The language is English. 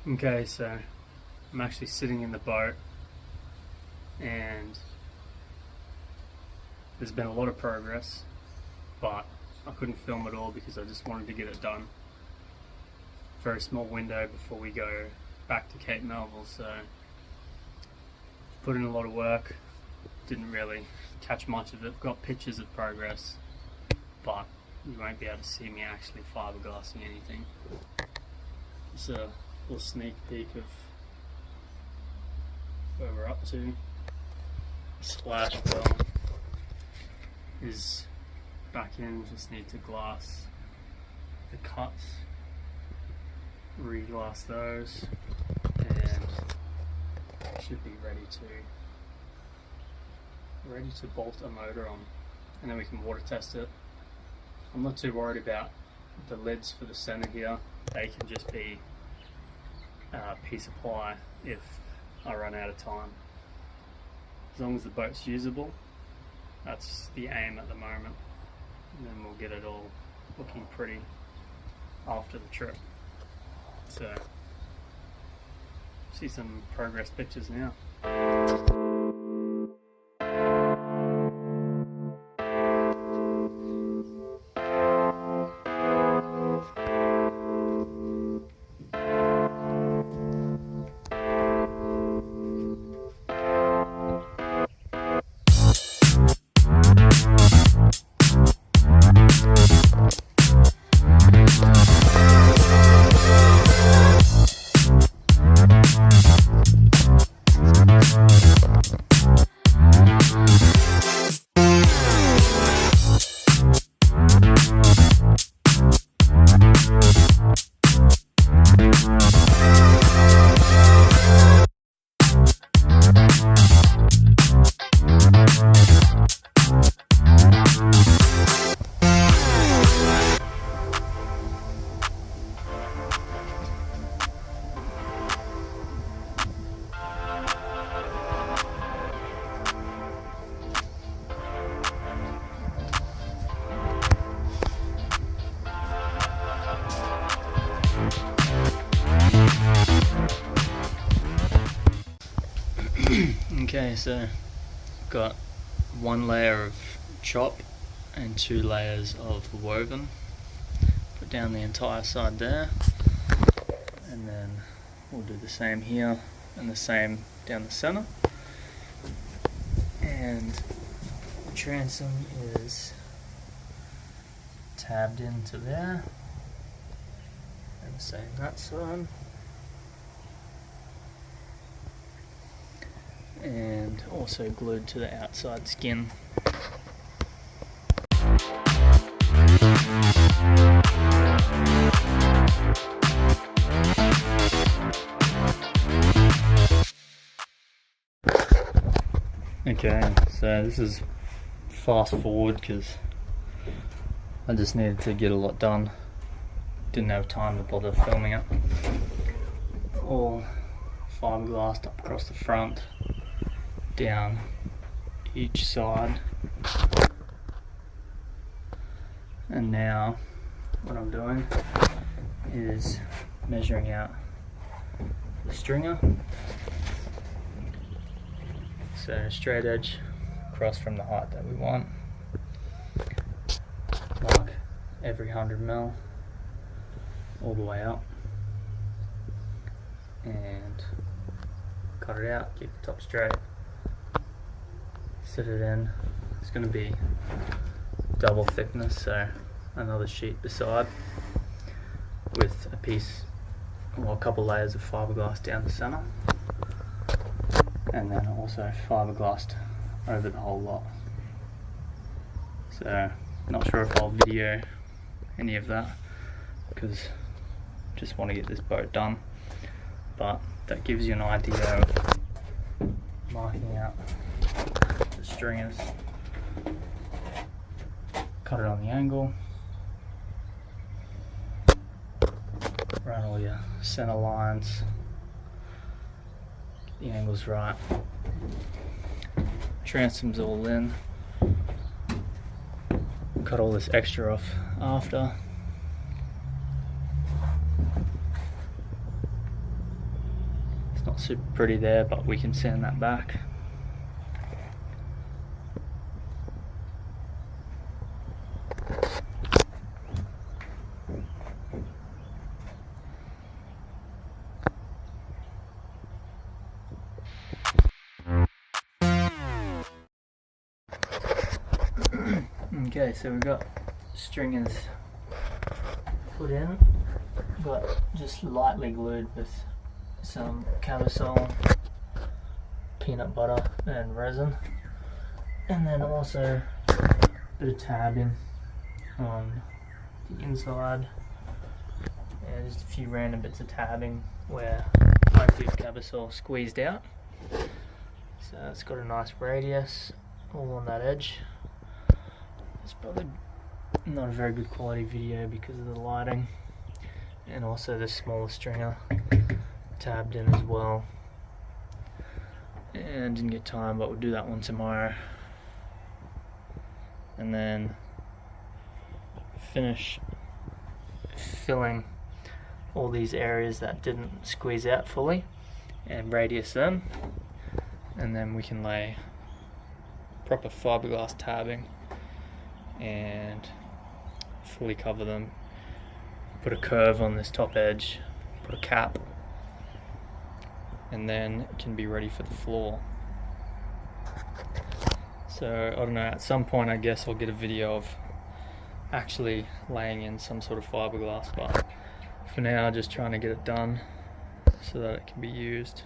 Okay, so I'm actually sitting in the boat and there's been a lot of progress, but I couldn't film it all because I just wanted to get it done. Very small window before we go back to Cape Melville, so put in a lot of work, didn't really catch much of it. Got pictures of progress, but you won't be able to see me actually fiberglassing anything. It's a little sneak peek of where we're up to. Splash well is back in, just need to glass the cuts, re-glass those, and should be ready to bolt a motor on, and then we can water test it. I'm not too worried about the lids for the center here. They can just be piece of ply if I run out of time. As long as the boat's usable, that's the aim at the moment, and then we'll get it all looking pretty after the trip. So, see some progress pictures now. Okay, so got one layer of chop and 2 layers of woven. Put down the entire side there, and then we'll do the same here and the same down the center. And the transom is tabbed into there, and the same that side. And also glued to the outside skin. Okay, so this is fast forward because I just needed to get a lot done. Didn't have time to bother filming it. All fiberglassed up across the front, down each side, and now what I'm doing is measuring out the stringer. So straight edge across from the height that we want, mark every 100 mil all the way up, and cut it out, keep the top straight, set it in. It's going to be double thickness, so another sheet beside with a piece or a couple layers of fiberglass down the center, and then also fiberglassed over the whole lot. So not sure if I'll video any of that because just want to get this boat done, but that gives you an idea of marking out the stringers. Cut it on the angle, run all your center lines, get the angles right. Transom's all in. Cut all this extra off after. It's not super pretty there, but we can sand that back. Okay, so we've got stringers put in, got just lightly glued with some camisole, peanut butter and resin, and then also a bit of tabbing on the inside, and just a few random bits of tabbing where I do camisole squeezed out. So it's got a nice radius all on that edge. It's probably not a very good quality video because of the lighting, and also the smaller stringer tabbed in as well. And didn't get time, but we'll do that one tomorrow. And then finish filling all these areas that didn't squeeze out fully and radius them, and then we can lay proper fiberglass tabbing and fully cover them, put a curve on this top edge, put a cap, and then it can be ready for the floor. So I don't know, at some point I guess I'll get a video of actually laying in some sort of fiberglass, but for now just trying to get it done so that it can be used.